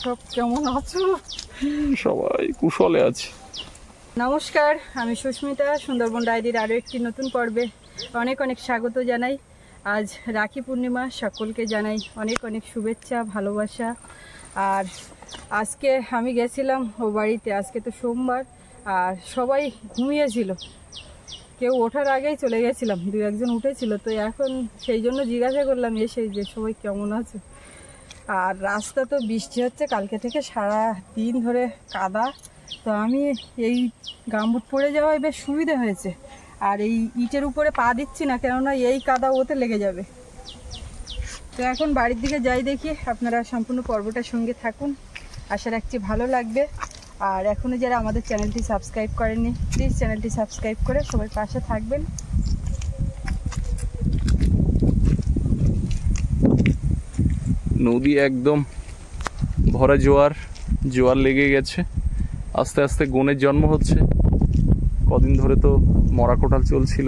সব কেমন আছো? সবাই কুশলে আছে। নমস্কার, আমি সুস্মিতা। সুন্দরবন ডায়েরির আরও একটি নতুন পর্বে অনেক অনেক স্বাগত জানাই। আজ রাখি পূর্ণিমা, সকলকে জানাই অনেক অনেক শুভেচ্ছা, ভালোবাসা। আর আজকে আমি গেছিলাম ও বাড়িতে, আজকে তো সোমবার, আর সবাই ঘুমিয়েছিল, কেউ ওঠার আগেই চলে গেছিলাম, দু একজন উঠেছিল। তো এখন সেই জন্য জিজ্ঞাসা করলাম এসে যে সবাই কেমন আছে। আর রাস্তা তো বৃষ্টি হচ্ছে কালকে থেকে, সারা দিন ধরে কাদা। তো আমি এই গামবুট পরে যাওয়ায় বেশ সুবিধা হয়েছে, আর এই ইটের উপরে পা দিচ্ছি না, কেননা এই কাদা ওতে লেগে যাবে। তো এখন বাড়ির দিকে যাই, দেখি। আপনারা সম্পূর্ণ পর্বটার সঙ্গে থাকুন, আশা রাখছি ভালো লাগবে। আর এখনও যারা আমাদের চ্যানেলটি সাবস্ক্রাইব করেননি, প্লিজ চ্যানেলটি সাবস্ক্রাইব করে সবাই পাশে থাকবেন। নদী একদম ভরা, জোয়ার লেগে গেছে। আস্তে আস্তে গনের জন্ম হচ্ছে। কদিন ধরে তো মরা কোটাল চলছিল,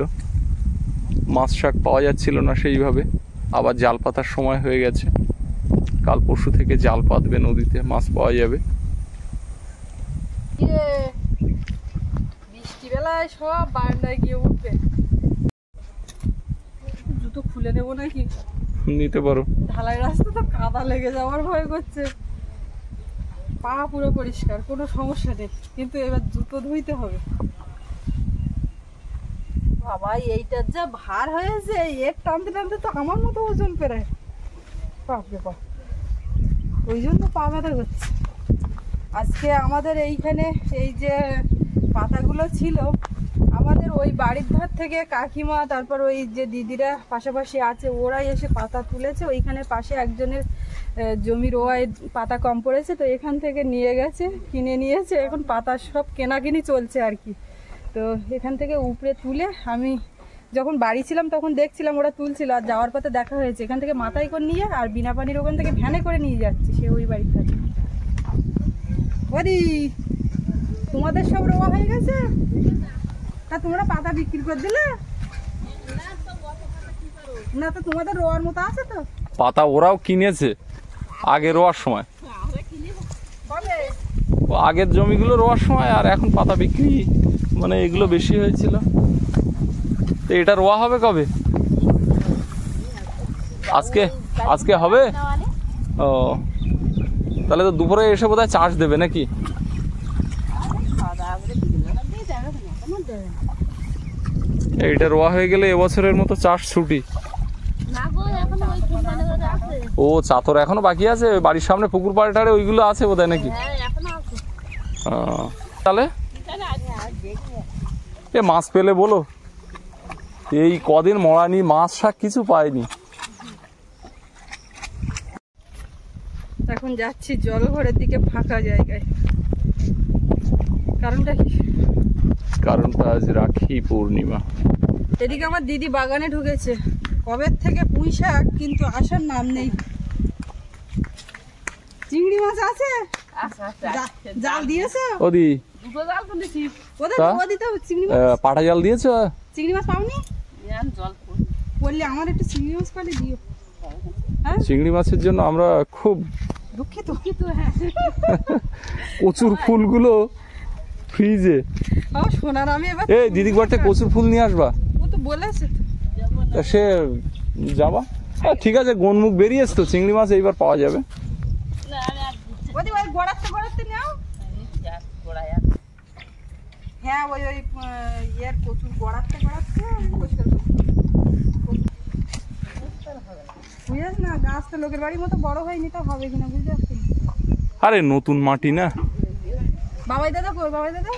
মাছ শাক পাওয়া যাচ্ছিল না সেইভাবে। আবার জাল পাতার সময় হয়ে গেছে, কাল পরশু থেকে জাল পাতবে, নদীতে মাছ পাওয়া যাবে। বৃষ্টি বেলায় সব বারান্দায় গিয়ে উঠবে। জুতো খুলে নেবো নাকি? নিতে পারো। ঢালাই রাস্তা তো কাদা লেগে যাওয়ার ভয় করছে। পা পুরো পরিষ্কার, কোনো সমস্যা নেই, কিন্তু এবার জুতো ধুইতে হবে। বাবা, এইটার যা ভার হয়েছে, এর টানতে টানতে তো আমার মতো ওজন পেরায়। বাপরে বাপ, ওই জন্য পা ব্যথা করছে। আজকে আমাদের এইখানে এই যে পাতাগুলো ছিল, আমাদের ওই বাড়ির ধার থেকে কাকিমা, তারপর ওই যে দিদিরা পাশাপাশি আছে, ওরাই এসে পাতা তুলেছে। ওইখানে পাশে একজনের জমি রোয়ায় পাতা কম পড়েছে, তো এখান থেকে নিয়ে গেছে, কিনে নিয়েছে। এখন পাতা সব কেনাকিনি চলছে আর কি। তো এখান থেকে উপরে তুলে, আমি যখন বাড়ি ছিলাম তখন দেখছিলাম ওরা তুলছিল, আর যাওয়ার পথে দেখা হয়েছে। এখান থেকে মাথায় করে নিয়ে, আর বিনা পানির ওখান থেকে ভ্যানে করে নিয়ে যাচ্ছে সে ওই বাড়ির থেকে। ওদি, তোমাদের সব রোয়া হয়ে গেছে? তা তোমরা পাতা বিক্রি করে দিলে না? তো তোমাদের রোয়ার মতো আছে তো? পাতা ওরাও কিনেছে আগে রোয়ার সময়, আগের জমিগুলো রোয়ার সময়, আর এখন পাতা বিক্রি মানে এগুলো বেশি হয়েছিল। তো এটা রোয়া হবে কবে? আজকে হবে? ও, তাহলে তো দুপুরে এসে বোধহয় চাষ দেবে নাকি? এইটা রোয়া হয়ে গেলে এবছরের মতো চাষ ছুটি। ও, চাতর এখনো বাকি আছে? বাড়ির সামনে পুকুর পাড়ে ওইগুলো আছে বোধহয় নাকি? তাহলে এ মাছ পেলে বলো। এই কদিন মরানি মাছ শাক কিছু পাইনি। এখন যাচ্ছি জলঘরের দিকে, ফাঁকা জায়গায়। কারণটা কি? কারণটা আজ রাখি পূর্ণিমা। এদিকে আমার দিদি বাগানে ঢুকেছে, কবে থেকে পুঁই শাক, কিন্তু আসার নাম নেই। চিংড়ি মাছ আছে? জাল দিয়েছো? ওদি পাটা জাল দিয়েছো? চিংড়ি মাছ পাওনি? বললে আমার একটু চিংড়ি মাছ পালে দিও। চিংড়ি মাছের জন্য আমরা খুব দুঃখিত। কচুর ফুলগুলো ফ্রিজে। শোনার আমি এবার এই দিদি বাড়িতে কচুর ফুল নিয়ে আসবা। ও তো বলেছে সে যাবা। ঠিক আছে, গনমুখ বেরিয়েছে তো, চিংড়ি মাছ এইবার পাওয়া যাবে। হ্যাঁ, ওই ইয়ের কচুর গড়াতে বুঝেছ না, গাছ তো লোকের বাড়ির মতো বড় হয়নি, তো হবে কিনা বুঝতে পারছি। আরে নতুন মাটি না। বাবাই দাদা কই? বাবাই দাদা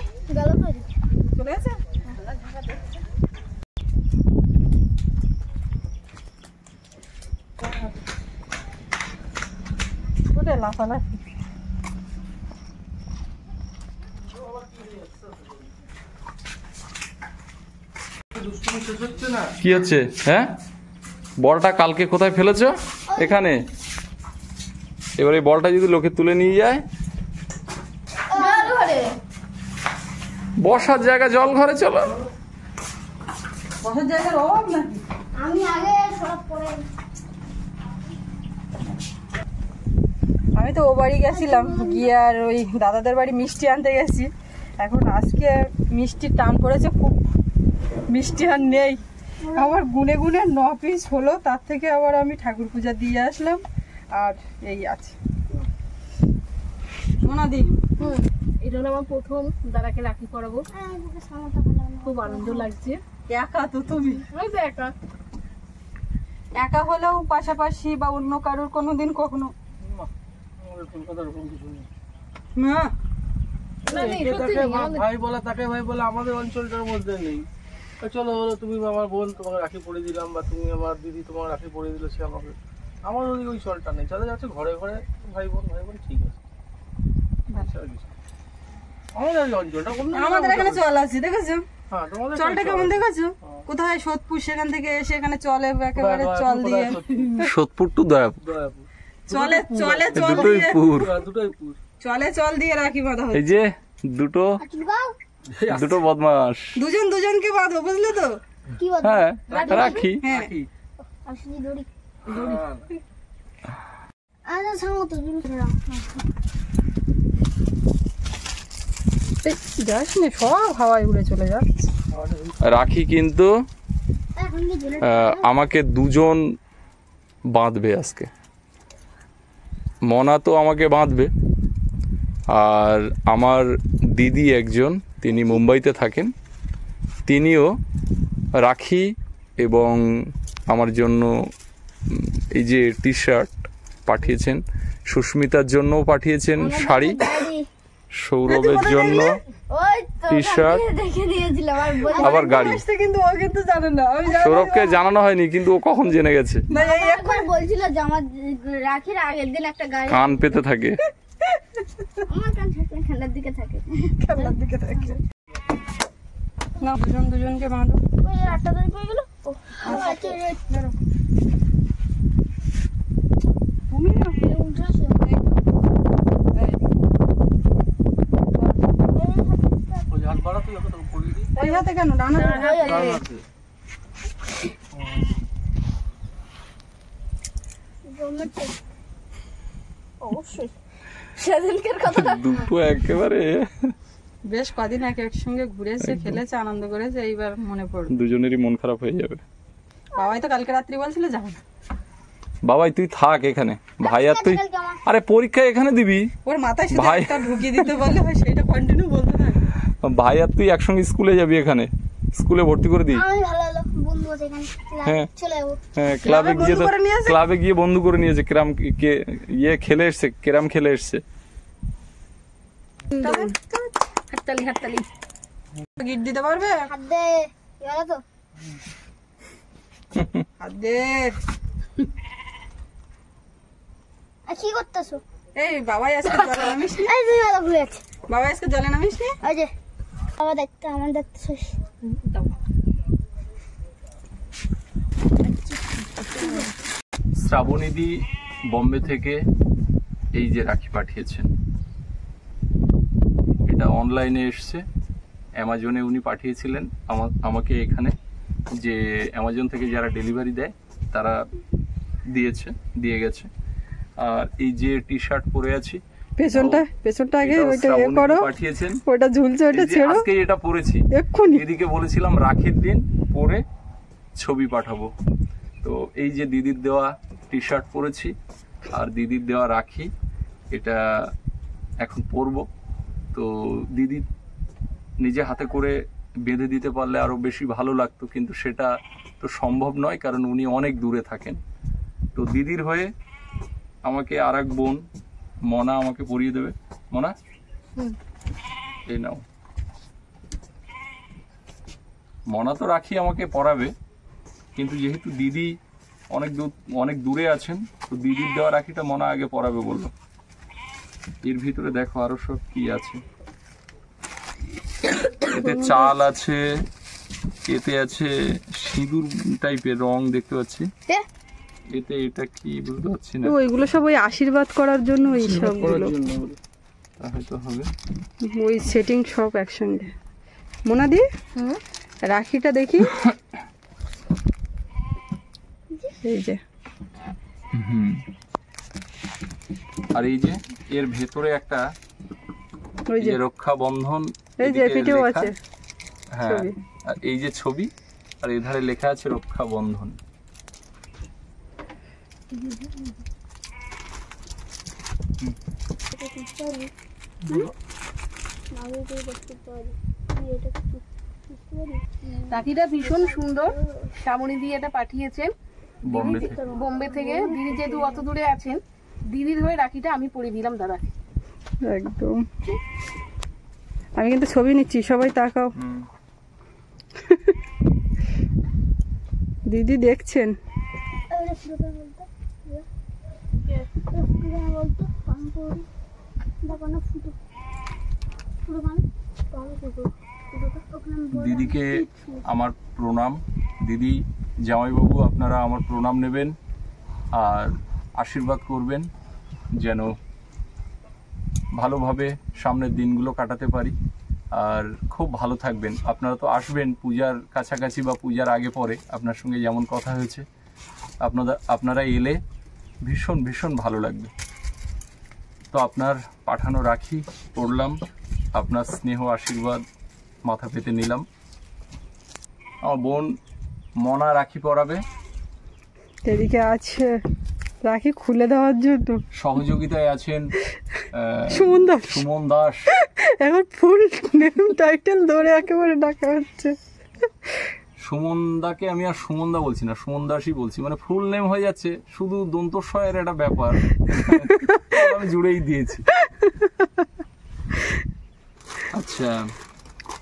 চলে গেছে। ওটা লাফালাফি। কি হচ্ছে? হ্যাঁ, বলটা কালকে কোথায় ফেলেছ? এখানে। এবার এই বলটা যদি লোকে তুলে নিয়ে যায়, বসার জায়গা জল ঘরে চলো। বসার জায়গার অভাব নাকি? আমি আগে সব পরে আমি তো ও বাড়ি গেছিলাম, গিয়ে আর ওই দাদাদের বাড়ি মিষ্টি আনতে গেছি। এখন আজকে মিষ্টির টান পড়েছে খুব, মিষ্টি আর নেই। আবার গুনে গুনে 9 পিস হলো, তার থেকে আবার আমি ঠাকুর পূজা দিয়ে আসলাম। আর এই আছে মোনাদি। এটা হলো আমার প্রথম দাদাকে রাখি পরাবো, খুব আনন্দ লাগছে। একা তো তুমি, ওই তো একা একা হলেও পাশাপাশি বা অন্য কারোর কোনোদিন কখনো না। না, নেই, সত্যি নেই, আমাদের- ভাই বলা তাকে ভাই বলা আমাদের অঞ্চলটার মধ্যে নেই। চলো হলো তুমি আমার বোন, তোমাকে রাখি পরিয়ে দিলাম, বা তুমি আমার দিদি তোমার রাখি পরিয়ে দিল, সে আমাকে। আমার ওদিকে ওই চলটা নেই, যাদের আছে ঘরে ঘরে ভাই বোন ঠিক আছে। আমাদের এই অঞ্চলটা আমাদের এখানে চল আছে, দেখেছো হ্যাঁ, তোমাদের চলটা কেমন দেখেছো? কোথায় সোদপুর, সেখান থেকে এসে এখানে চলে একেবারে চল দিয়ে সোদপুর টু দয়াপুর, দয়াপুর চলে চলে চল দুটোই দিয়ে পুর। দুটোই পুর। চলে চল দিয়ে রাখি বাঁধা এই হচ্ছে। যে দুটো বদমাস, দুজন দুজনকে বাঁধো, বুঝলে তো? হ্যাঁ রাখি। হ্যাঁ রাখি। যাস না, সব হাওয়ায় উড়ে চলে যাচ্ছে। রাখি কিন্তু আমাকে দুজন বাঁধবে আজকে। মনা তো আমাকে বাঁধবে, আর আমার দিদি একজন, তিনি মুম্বাইতে থাকেন, তিনিও রাখি এবং আমার জন্য এই যে টি শার্ট পাঠিয়েছেন, সুস্মিতার জন্যও পাঠিয়েছেন শাড়ি, সৌরভের জন্য টি শার্ট, আবার গাড়ি। আসতে কিন্তু ও কিন্তু জানে না, আমি জানি সৌরভকে জানানো হয়নি, কিন্তু ও কখন জেনে গেছে। না। এই একবার বলছিল যে আমার রাখির আগের দিন একটা গাড়ি, কান পেতে থাকে। আমার কান ঠান্ডার দিকে থাকে, খেলার দিকে থাকে না। দুজন দুজনকে বাঁধো। ওই আটটা ধরে পড়ে গেল। তুমি না ওই হাত বাড়াতে যত পরিয়ে দিই। ওই হাতে কেন, ডানা ডান হাতে। অবশ্যই সেদিনকার কথাটা দুটো একেবারে বেশ কদিন একসঙ্গে ঘুরেছে, খেলেছে, আনন্দ করেছে, এইবার মনে পড়লো। দুজনেরই মন খারাপ হয়ে যাবে। বাবাই তো কালকে রাত্রি বলছিল যাবো না। বাবাই তুই থাক এখানে, ভাই আর তুই, আরে পরীক্ষা এখানে দিবি, ওর মাথায় শুধু ভাই- একটা ঢুকিয়ে দিতে বললে হয়, সেটা কন্টিনিউ বলতে থাকে। ভাই আর তুই একসঙ্গে স্কুলে যাবি, এখানে স্কুলে ভর্তি করে দিই। আমি ভালো হলো বন্ধু আছে এখানে, হ্যাঁ। চলে যাবো। হ্যাঁ, ক্লাবে গিয়ে বন্ধু করে নিয়েছে? ক্লাবে গিয়ে বন্ধু করে নিয়েছে, কেরাম খেলে এসছে, কেরাম খেলে এসছে। হাততালি হাততালি, গিট দিতে পারবে? হাত দে, এবার তো হাত দে। কি করতেছো? এই বাবাই আজকে জলে নামিস নি? এই তুই ভালো ঘুরে আছে, বাবাই আজকে জলে নামিস নি? ওই যে আমার দেখতে, আমার দেখতে শেষ। শ্রাবণীদি বোম্বে থেকে এই যে রাখি পাঠিয়েছেন, এটা অনলাইনে এসছে, অ্যামাজনে উনি পাঠিয়েছিলেন আমাকে এখানে, যে অ্যামাজন থেকে যারা ডেলিভারি দেয় তারা দিয়ে গেছে। আর এই যে টি শার্ট পরে আছি, পেছনটা আগে এটাও ওইটা শ্রাবণীদি করো, পাঠিয়েছেন। ওটা ঝুলছে, ওটা এই যে ছেড়ো আজকে এটা পরেছি, এক্ষুনি। দিদিকে বলেছিলাম রাখির দিন পরে ছবি পাঠাবো। তো এই যে দিদির দেওয়া টি শার্ট পরেছি আর দিদির দেওয়া রাখি, এটা এখন পরবো। তো দিদি নিজে হাতে করে বেঁধে দিতে পারলে আরো বেশি ভালো লাগতো, কিন্তু সেটা তো সম্ভব নয়, কারণ উনি অনেক দূরে থাকেন। তো দিদির হয়ে আমাকে আর এক বোন মনা আমাকে পরিয়ে দেবে। মনা, এই নাও। মনা তো রাখি আমাকে পরাবে, কিন্তু যেহেতু দিদি অনেক দূরে আছেন, তো দিদির দেওয়া রাখিটা মনা আগে পরাবে বললো। এর ভিতরে দেখো আরো সব কি আছে, এতে চাল আছে, এতে আছে সিঁদুর টাইপের রং দেখতে পাচ্ছি, এতে এটা কি বুঝতে পারছি না। ওইগুলো সব ওই আশীর্বাদ করার জন্য, ওই সবগুলো হয়তো হবে ওই সেটিং সব একসঙ্গে। মোনাদি রাখিটা দেখি, এই যে আর এই যে এর ভেতরে একটা ওই যে রক্ষাবন্ধন, এই যে পিঠেও আছে হ্যাঁ, ছবি। আর এই যে ছবি, আর এধারে লেখা আছে রক্ষাবন্ধন। রাখিটা ভীষণ সুন্দর, শ্যামনি দিয়ে এটা পাঠিয়েছেন বোম্বে থেকে। বোম্বে থেকে। দিদি যেহেতু অত দূরে আছেন, দিদির হয়ে রাখিটা আমি পরিয়ে দিলাম দাদাকে। একদম। আমি কিন্তু ছবি নিচ্ছি, সবাই তাকাও। হুম। দিদি দেখছেন। দিদিকে আমার প্রণাম। দিদি, জামাইবাবু, আপনারা আমার প্রণাম নেবেন আর আশীর্বাদ করবেন যেন ভালোভাবে সামনের দিনগুলো কাটাতে পারি। আর খুব ভালো থাকবেন। আপনারা তো আসবেন পূজার কাছাকাছি বা পূজার আগে পরে, আপনার সঙ্গে যেমন কথা হয়েছে। আপনারা এলে ভীষণ ভীষণ ভালো লাগবে। তো আপনার পাঠানো রাখি পড়লাম, আপনার স্নেহ আশীর্বাদ মাথা পেতে নিলাম। আমার বোন মনা রাখি পরাবে, এদিকে আছে রাখি খুলে দেওয়ার জন্য সহযোগিতায় আছেন সুমন দাস। এখন ফুল নেম টাইটেল ধরে একেবারে ডাকা হচ্ছে। সুমনদাকে আমি আর সুমনদা বলছি না, সুমন দাসই বলছি, মানে ফুল নেম হয়ে যাচ্ছে, শুধু দন্তস্বয়ের একটা ব্যাপার আমি জুড়েই দিয়েছি। আচ্ছা,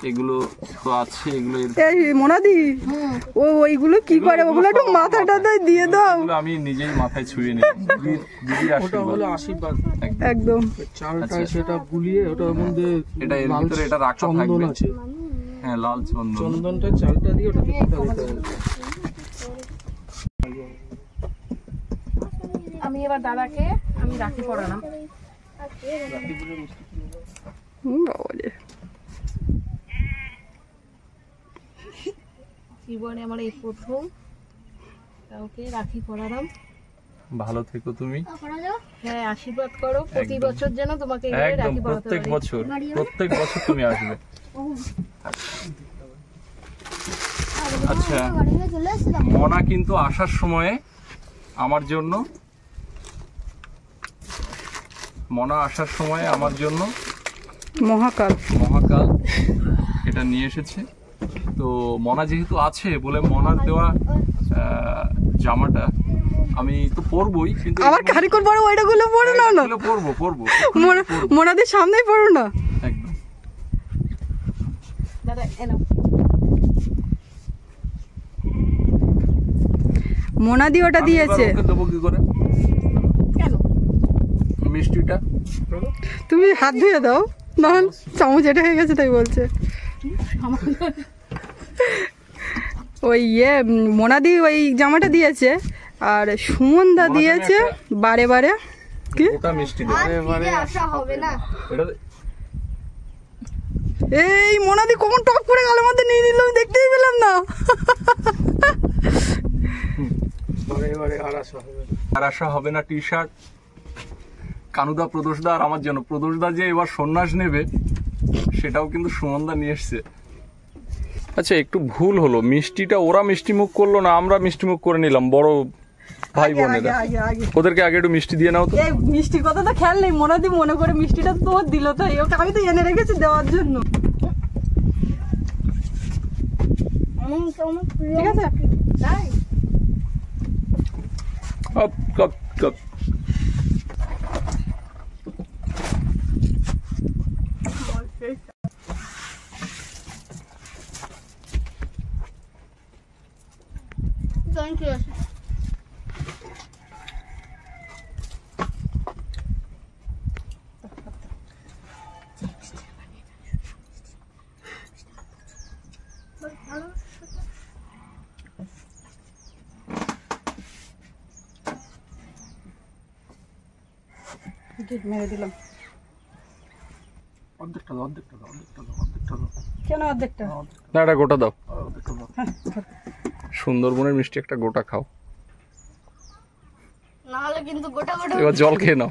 এগুলো তো আছে, এগুলো এই মোনাদি, ও ওইগুলো কি করে? ওগুলো একটু মাথাটা দিয়ে দাও। আমি নিজেই মাথায় ছুঁয়ে নিই। দিদির ওটা হলো আশীর্বাদ। আশীর্বাদ। একদম। চালটা সেটা গুলিয়ে ওটার মধ্যে এটা এর ভিতরে এটা রাখা চন্দন থাকবে। আছে। হ্যাঁ, লাল চন্দন। চন্দনটা চালটা দিয়ে ওটাতে ফুটা দিতে হবে। আমি এবার দাদাকে আমি রাখি পরালাম। বাবারে, জীবনে আমার এই প্রথম কাউকে রাখি পরালাম। ভালো থেকো তুমি। হ্যাঁ, আশীর্বাদ করো প্রতি একদম। বছর যেন তোমাকে এইভাবে একদম, রাখি পরাতে প্রত্যেক পারি। বছর তুমি আসবে। আচ্ছা, মনা কিন্তু আসার সময়ে আমার জন্য মহাকাল এটা নিয়ে এসেছে। তো মনা যেহেতু আছে বলে মনার দেওয়া জামাটা আমি তো পরবই, কিন্তু আবার খানিকক্ষণ পরে ওইটা গুলো পড়ো না। না, পরবো মোনাদের সামনেই পড়ো না। একদম। দাদা এনো। মোনাদি ওটা আমি দিয়েছে। এবার ওকে দেবো কি করে? কেন? মিষ্টিটা তুমি হাত ধুয়ে দাও, না চামচ এটা হয়ে গেছে তাই বলছে। ওই মোনাদি ওই জামাটা দিয়েছে, আর সুমনদা দিয়েছে বারে বারে কি ওটা মিষ্টি দেবো। এটা এই মোনাদি কখন টপ করে গালের মধ্যে নিয়ে নিল, আমি দেখতেই পেলাম না। এবারে আর আসা হবে না টি শার্ট। কানুদা, প্রদোষদা আর আমার জন্য। প্রদোষদা যে এবার সন্ন্যাস নেবে সেটাও কিন্তু সুমনদা নিয়ে এসছে। আচ্ছা, একটু ভুল হলো, মিষ্টিটা ওরা মিষ্টি মুখ করলো না, আমরা মিষ্টি মুখ করে নিলাম। বড় ভাই বোনেরা, ওদেরকে আগে একটু মিষ্টি দিয়ে নাও তো। এই মিষ্টির কথা তো খেয়াল নেই, মোনাদি মনে করে মিষ্টিটা তো তোমার দিল, তাই ওকে আমি তো এনে রেখেছি দেওয়ার জন্য। ঠিক আছে, কাপ কাপ কাপ। মেরে দিলাম। অর্ধেকটা দাও। কেন অর্ধেকটা? না, এটা গোটা দাও। সুন্দরবনের মিষ্টি একটা গোটা খাও, নাহলে কিন্তু গোটা গোটা এবার জল খেয়ে নাও।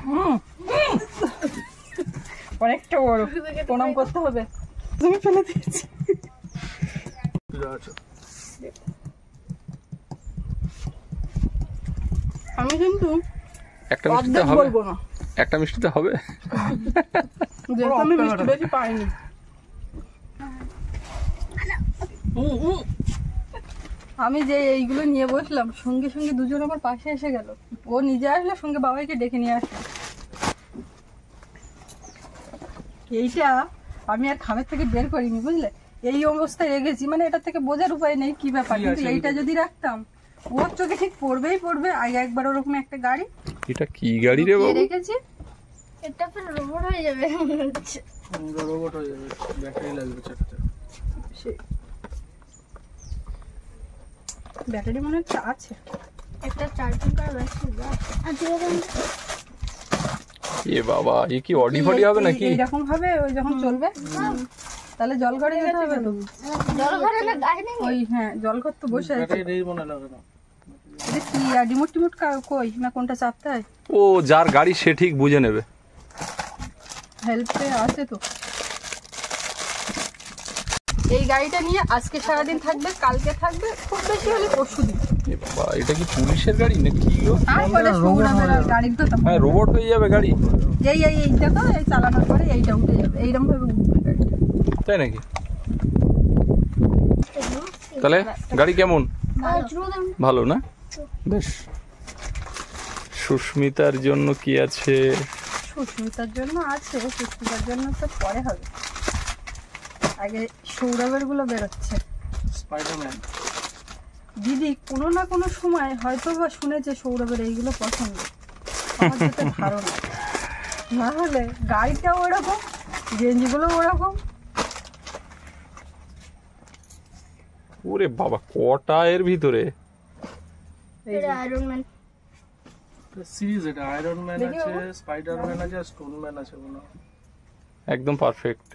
অনেকটা বড়, প্রণাম করতে হবে। তুমি ফেলে দিয়েছি। আমি কিন্তু একটা মিষ্টিতে অর্ধেক হবে, বলবো না, একটা মিষ্টিতে হবে। যেহেতু আমি মিষ্টি বেশি পাইনি। আমি যে এইগুলো নিয়ে বসলাম, সঙ্গে সঙ্গে দুজন আমার পাশে এসে গেল। ও নিজে আসলে, সঙ্গে বাবাইকে ডেকে নিয়ে আসলো। এইটা আমি আর খামের থেকে বের করিনি, বুঝলে? এই অবস্থায় রেখেছি, মানে এটা থেকে বোঝার উপায় নেই কি ব্যাপার। কিন্তু এইটা যদি রাখতাম, ওর চোখে ঠিক পড়বেই পড়বে। আগে একবার ওরকম একটা গাড়ি, এটা কি গাড়ি রে বাবু? রেখেছি। এটা পুরো রোবট হয়ে যাবে। রোবট হয়ে যাবে, ব্যাটারি লাগবে চারটে। ব্যাটারি মনে হচ্ছে আছে। একটা চার্জিং করা ব্যাটারি আছে। এ বাবা, এ কি অডি ফডি হবে নাকি? এইরকম ভাবে ওই যখন চলবে, তাহলে জল ঘরে যেতে হবে তো। জল ঘরে না গাড়ি নেই। ওই হ্যাঁ, জল ঘর তো বসে আছে। ব্যাটারি নেই মনে লাগে না। এটা কি আর রিমোট টিমোট কই না, কোনটা চাপতে হয়? ও যার গাড়ি সে ঠিক বুঝে নেবে। হেল্পে আছে তো। এই গাড়িটা নিয়ে আজকে সারাদিন থাকবে, কালকে থাকবে, খুব বেশি হলে পরশুদিন। এ বাবা, এটা কি পুলিশের গাড়ি না কি গো? তারপরে সৌরভের গাড়ির তো হ্যাঁ, রোবট হয়ে যাবে গাড়ি। এইটা তো এই চালানোর পরে এইটা উঠে যাবে, এইরকম ভাবে উঠবে গাড়িটা। তাই নাকি? তাহলে গাড়ি কেমন? ভালো না? বেশ। সুস্মিতার জন্য কি আছে? সুস্মিতার জন্য আছে, সুস্মিতার জন্য তো পরে হবে। আগে সৌরভের গুলো বেরোচ্ছে। স্পাইডারম্যান। দিদি কোনো না কোনো সময় হয়তো বা শুনেছে সৌরভের এইগুলো পছন্দ, আমার যেটা ধারণা। না হলে গাড়িটাও ওরকম, গেঞ্জিগুলো ওরকম। ওরে বাবা, কটা এর ভিতরে? এটা আয়রন ম্যান। সিরিজ এটা আয়রন ম্যান আছে, স্পাইডারম্যান আছে, স্টোন ম্যান আছে মনে হয়। একদম পারফেক্ট।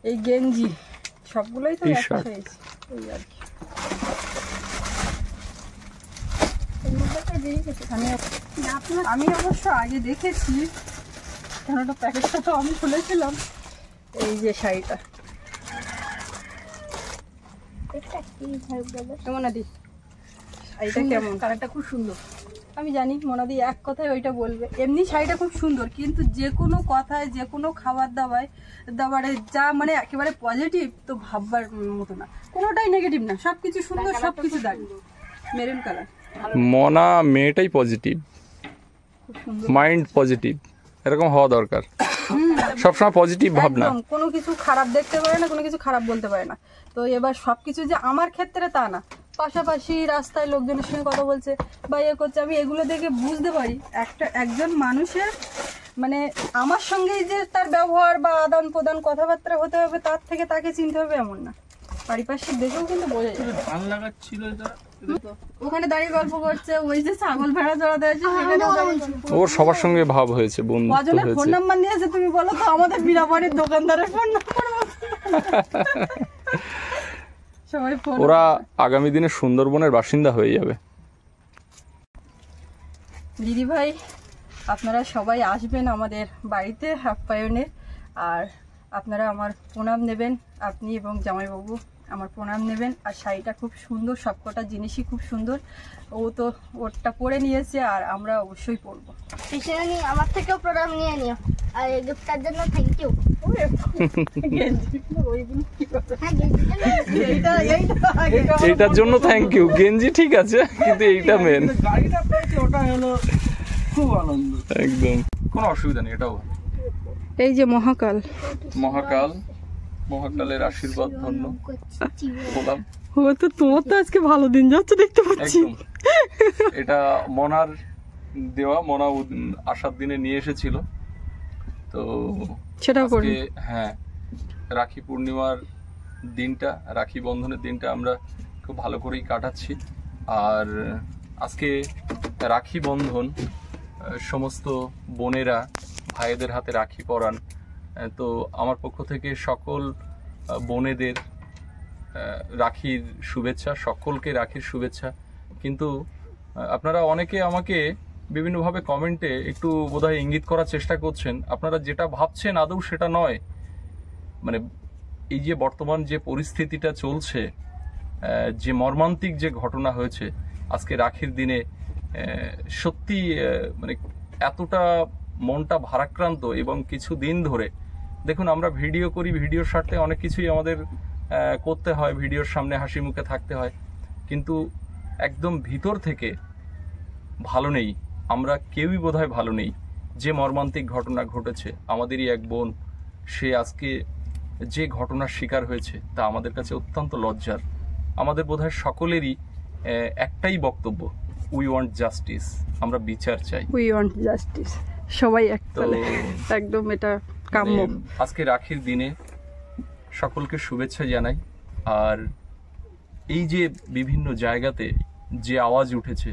এই গেঞ্জি সবগুলোই তো একই T-shirt। সাইজ, ওই আর কি। আমি অবশ্য আগে দেখেছি, কেননা প্যাকেটটা তো আমি খুলেছিলাম। এই যে শাড়িটা এটা কি ভাই বলে? কেমন আদি? শাড়িটা কেমন? কালারটা খুব সুন্দর। আমি জানি মোনাদি এক কথায় ওইটা বলবে। এমনি শাড়িটা খুব সুন্দর, কিন্তু যে কোনো কথায়, যে কোনো খাবার দাবারে যা মানে একেবারে পজিটিভ তো ভাববার মতো না, কোনোটাই নেগেটিভ না, সবকিছু সুন্দর, সবকিছু দারুণ। Maroon colour. মনা মেয়েটাই পজিটিভ, খুব সুন্দর। মাইন্ড পজিটিভ, এরকম হওয়া দরকার। সবসময় পজিটিভ ভাবনা। একদম কোনো কিছু খারাপ দেখতে পারে না, কোনো কিছু খারাপ বলতে পারে না। তো এবার সবকিছু যে আমার ক্ষেত্রে তা না, পাশাপাশি রাস্তায় লোকজনের সঙ্গে কথা বলছে বা ইয়ে করছে, আমি এগুলো দেখে বুঝতে পারি একজন মানুষের মানে আমার সঙ্গেই যে তার ব্যবহার বা আদান প্রদান কথাবার্তা হতে হবে, তার থেকে তাকে চিনতে হবে এমন না, পারিপার্শ্বিক দেখেও কিন্তু বোঝা যায়। ধান লাগাচ্ছিল এটা। ওখানে দাঁড়িয়ে গল্প করছে, ওই যে ছাগল ভেড়া জড়াতে আছে সেখানেও দাঁড়িয়ে গল্প করছে। ওর সবার সঙ্গে ভাব হয়েছে, বন্ধুত্ব কজনের ফোন হয়েছে। নাম্বার নিয়েছে তুমি বলো তো? আমাদের বিরাবাড়ির দোকানদারের ফোন নাম্বার। সবাই ফোন। ওরা আগামী দিনে সুন্দরবনের বাসিন্দা হয়ে যাবে। দিদি ভাই, আপনারা সবাই আসবেন আমাদের বাড়িতে আপ্যায়নে, আর আপনারা আমার প্রণাম নেবেন, আপনি এবং জামাইবাবু আমার প্রণাম নেবেন। আর শাড়িটা খুব সুন্দর, সবকটা জিনিসই খুব সুন্দর। ও তো ওরটা পরে নিয়েছে, আর আমরা অবশ্যই পরবো। পিছনে নিয়ে আমার থেকেও প্রণাম নিয়ে নিও, আর এই গিফটটার জন্য থ্যাংক ইউ। হ্যাঁ, এইটার জন্য থ্যাংক ইউ। গেঞ্জি ঠিক আছে, কিন্তু এইটা মেন। গাড়িটা পেয়েছি, ওটা হলো খুব আনন্দ। একদম কোনো অসুবিধা নেই, এটাও এই যে মহাকাল, মহাকালের আশীর্বাদ ধন্য হলাম। ও তো তোমার তো আজকে ভালো দিন যাচ্ছে দেখতে পাচ্ছি। একদম। এটা মনার দেওয়া, মনা আসার দিনে নিয়ে এসেছিল। তো সেটাও করি। আজকে হ্যাঁ, রাখি পূর্ণিমার দিনটা, রাখি বন্ধনের দিনটা আমরা খুব ভালো করেই কাটাচ্ছি। আর আজকে রাখি বন্ধন, সমস্ত বোনেরা ভাইদের হাতে রাখি পরান। তো আমার পক্ষ থেকে সকল বোনেদের রাখির শুভেচ্ছা, সকলকে রাখির শুভেচ্ছা। কিন্তু আপনারা অনেকে আমাকে বিভিন্নভাবে কমেন্টে একটু বোধহয় ইঙ্গিত করার চেষ্টা করছেন। আপনারা যেটা ভাবছেন আদৌ সেটা নয়। মানে এই যে বর্তমান যে পরিস্থিতিটা চলছে, যে মর্মান্তিক যে ঘটনা হয়েছে আজকে রাখির দিনে, সত্যি মানে এতটা মনটা ভারাক্রান্ত। এবং কিছু দিন ধরে দেখুন আমরা ভিডিও করি, ভিডিওর স্বার্থে অনেক কিছুই আমাদের করতে হয়, ভিডিওর সামনে হাসি মুখে থাকতে হয়, কিন্তু একদম ভিতর থেকে ভালো নেই। আমরা কেউই বোধহয় ভালো নেই। যে মর্মান্তিক ঘটনা ঘটেছে, আমাদেরই এক বোন, সে আজকে যে ঘটনার শিকার হয়েছে তা আমাদের কাছে অত্যন্ত লজ্জার। আমাদের বোধহয় সকলেরই একটাই বক্তব্য, উই ওয়ান্ট জাস্টিস, আমরা বিচার চাই। উই ওয়ান্ট জাস্টিস, সবাই একতালে, একদম এটা কাম্য। আজকে রাখির দিনে সকলকে শুভেচ্ছা জানাই। আর এই যে বিভিন্ন জায়গাতে যে আওয়াজ উঠেছে,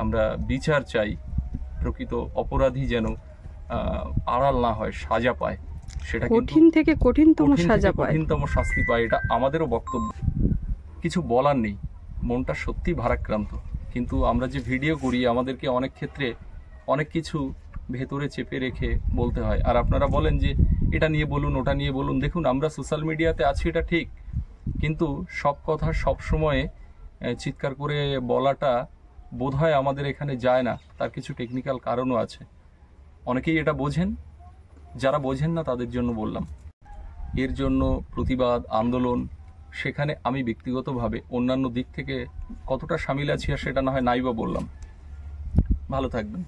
আমরা বিচার চাই, প্রকৃত অপরাধী যেন আড়াল না হয়, সাজা পায়, সেটা কঠিন থেকে কঠিনতম সাজা পায়, কঠিনতম শাস্তি পায়, এটা আমাদেরও বক্তব্য। কিছু বলার নেই, মনটা সত্যি ভারাক্রান্ত। কিন্তু আমরা যে ভিডিও করি আমাদেরকে অনেক ক্ষেত্রে অনেক কিছু ভেতরে চেপে রেখে বলতে হয়। আর আপনারা বলেন যে এটা নিয়ে বলুন, ওটা নিয়ে বলুন। দেখুন আমরা সোশ্যাল মিডিয়াতে আছি, এটা ঠিক, কিন্তু সব কথা সব সময়ে চিৎকার করে বলাটা বোধহয় আমাদের এখানে যায় না। তার কিছু টেকনিক্যাল কারণও আছে। অনেকেই এটা বোঝেন, যারা বোঝেন না তাদের জন্য বললাম। এর জন্য প্রতিবাদ আন্দোলন, সেখানে আমি ব্যক্তিগতভাবে অন্যান্য দিক থেকে কতটা সামিল আছি আর সেটা না হয় নাইবা বললাম। ভালো থাকবেন।